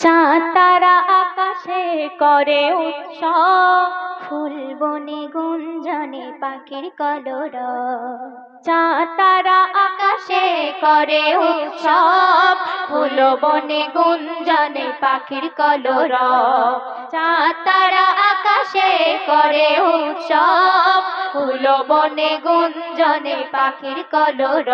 চাঁদ তারা আকাশে করে উৎসব, ফুল বনে গুঞ্জনে পাখির কলরব। চাঁদ তারা আকাশে করে উৎসব, ফুল বনে গুঞ্জনে পাখির কলরব। চাঁদ তারা আকাশে করে উৎসব, ফুল বনে গুঞ্জনে পাখির কলরব।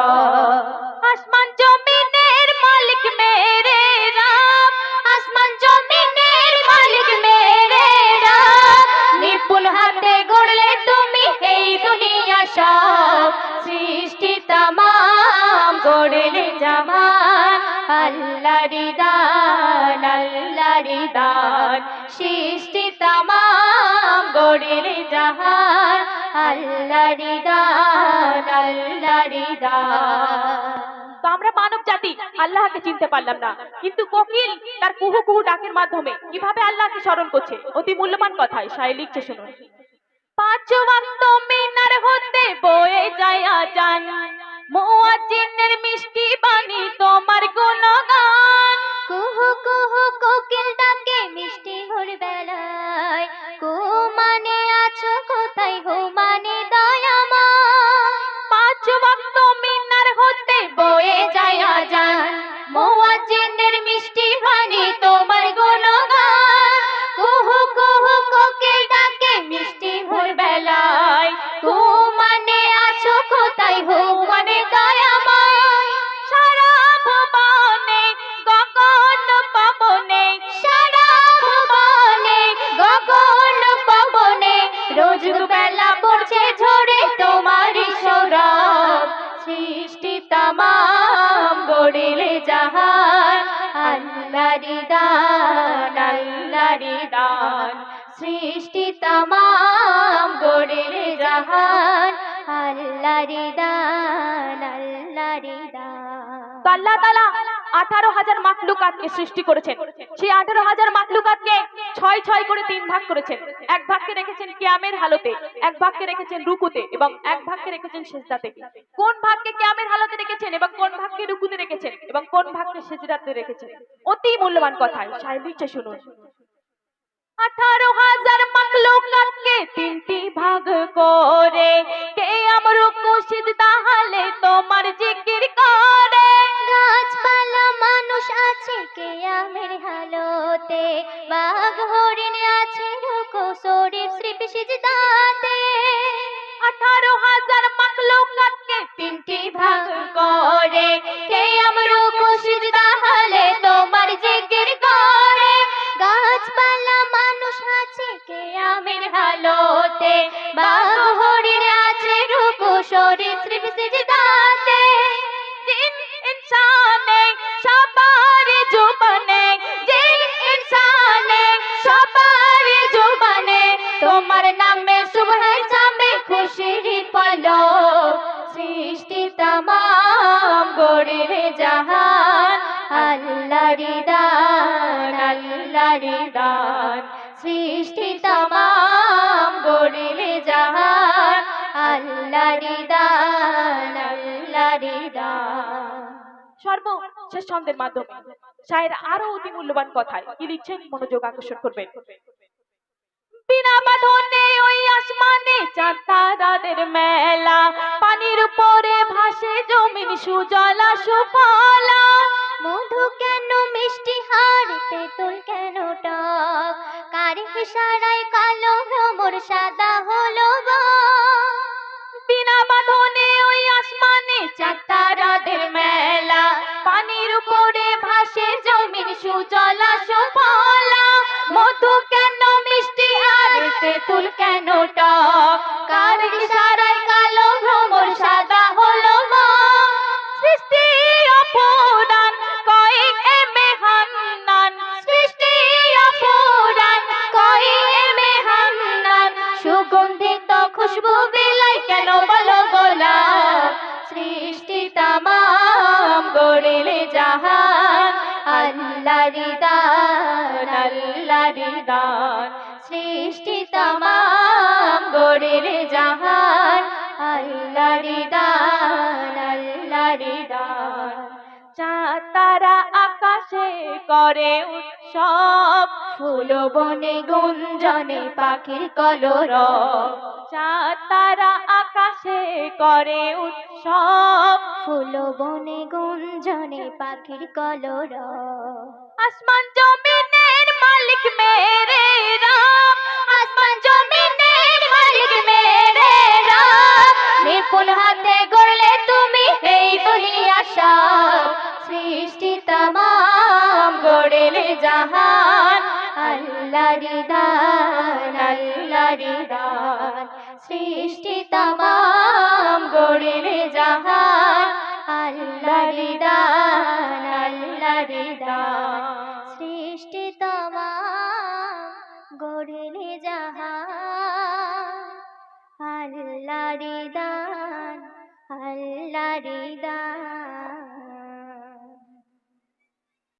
আসমান জমিনের মালিক মেরে রাম, আসমান জমিনের মালিক মেরে রাম। নিপুণ হাতে গড়লে তুমি এই দুনিয়া সব, সৃষ্টি তামাম গড়লে জামান। আল্লাহর দান, আল্লাহর দান, সৃষ্টি তামাম গড়লে জাহান। আল্লাহর দান, আল্লাহর দান। তো আমরা মানব জাতি আল্লাহকে চিনতে পারলাম না, কিন্তু কোকিল তার কুহু কুহু ডাকের মাধ্যমে কিভাবে আল্লাহকে স্মরণ করছে, অতি মূল্যবান কথায় শায়ে লিখছে, শুনুন। পাঁচ ওয়াক্ত মিনার হতে বয়ে যায় আজান, মুয়াজ্জিনের মিষ্টি বাণী তোমার গুণগান। কুহু কুহু কোকিল ডাকে মিষ্টি ভোর বেলায়, কুহু মানে আছো কোথায়, হো মানে দয়াময়। পাঁচ ওয়াক্ত মিনার হতে বয়ে যায় আজান, মুয়াজ্জিনের মিষ্টি বাণী তোমার গুণগান। কুহু কুহু কোকিল ডাকে মিষ্টি ভোর বেলায়, কুহু মানে আছো কোথায়, হো মানে দয়াময়। সারা ভুবনে গগন পবনে, সারা ভুবনে গগন পবনে, রোজ বেলা পড়ছে ঝরে তোমারই সৌরভ। সৃষ্টি তামাম গড়লে জাহান। আল্লাহর দান, আল্লাহর দান, সৃষ্টি তামাম গড়লে জাহান। আল্লাহর দান, আল্লাহর দান। তো আল্লাহ তাআলা 18,000 মাখলুকাতকে সৃষ্টি করেছেন। সেই 18,000 মাখলুকাতকে 6 করে 3 ভাগ করেছেন। এক ভাগকে রেখেছেন কিয়ামের হালতে, এক ভাগকে রেখেছেন রুকুতে, এবং এক ভাগকে রেখেছেন সিজদাতে। কোন ভাগকে কিয়ামের হালতে রেখেছেন এবং কোন ভাগকে রুকুতে রেখেছেন এবং কোন ভাগকে সিজদাতে রেখেছেন, অতি মূল্যবান কথা শায়ে লিখছে, শুনুন। 18,000 মাখলুকাতকে 3টি ভাগ করে কিয়াম রুকু সিজদা হালে তোমার জিকির করে। গাছপালা মানুষ আছে কিয়ামের হালতে, বাঘ হরিণ আছে রুকু শরীফ শরীফ সিজদাতে। 18,000 মাখলুকাতকে 3টি ভাগ করে কিয়াম রুকু সিজদা হালে তোমার জিকির করে। গাছপালা মানুষ আছে কিয়ামের হালতে, বাঘ হরিণ আছে রুকু শরীফ শরীফ সিজদাতে। জিন ইনসানে সবার জুবানে, জিন ইনসানে সবার জুবানে, তোমার নামে সুবহে জামে খুশির পলক। সৃষ্টি তামাম গড়লে জাহান। আল্লাহর দান, আল্লাহর দান, সৃষ্টি তামাম গড়লে জাহান। আল্লাহর দান, আল্লাহর দান। সর্বশেষ ছন্দের মাধ্যমে শায়ের আরো অতি মূল্যবান কথায় কি লিখছেন, মনোযোগ আকর্ষণ করবেন। বিনা বাঁধনে ওই আসমানে চাঁদ তারাদের মেলা, পানির উপরে ভাসে জমিন সুজলা সুফলা। মধু কেন মিষ্টি হার, তেঁতুল কেন টক, কার ইশারায় কালো ভ্রমর সাদা হলো গো। বিনা বাঁধনে ওই আসমানে চাঁদ তারাদের মেলা, পানির উপরে ভাসে জমিন সুজলা সুফলা। মধু কেন মিষ্টি আর, তেঁতুল কেন টক, কার ইশারায় কালো ভ্রমর সাদা হলো গো। সৃষ্টি অপরাণ কয়েক এমে হান্নান, সৃষ্টি অপরাণ কয়েক এমে হান্নান, সুগন্ধিত খুশবু বিলাই কেন বলো গোলাপ। সৃষ্টি তামাম গড়লে জাহান। আল্লাহর দান, আল্লাহর দান, সৃষ্টি তামাম গড়লে জাহান। আল্লাহর দান, আল্লাহর দান। চাঁদ তারা আকাশ আকাশে করে উৎসব, ফুল বনে গুঞ্জনে পাখির কলরব, চাঁদ তারা আকাশে করে উৎসব, ফুল বনে গুঞ্জনে পাখির কলরব। আসমান জমিনের মালিক মেরে রাম, আসমান জমিনের মালিক মেরে রাম, নিপুণ হাতে গড়লে তুমি এই দুনিয়া সব, সৃষ্টি তমাম গড়লে জাহান, আল্লাহর দান আল্লাহর দান, সৃষ্টি তমাম গড়লে জাহান, আল্লাহর দান আল্লাহর দান, সৃষ্টি তমাম গড়লে জাহান, আল্লাহর দান আল্লাহর দান।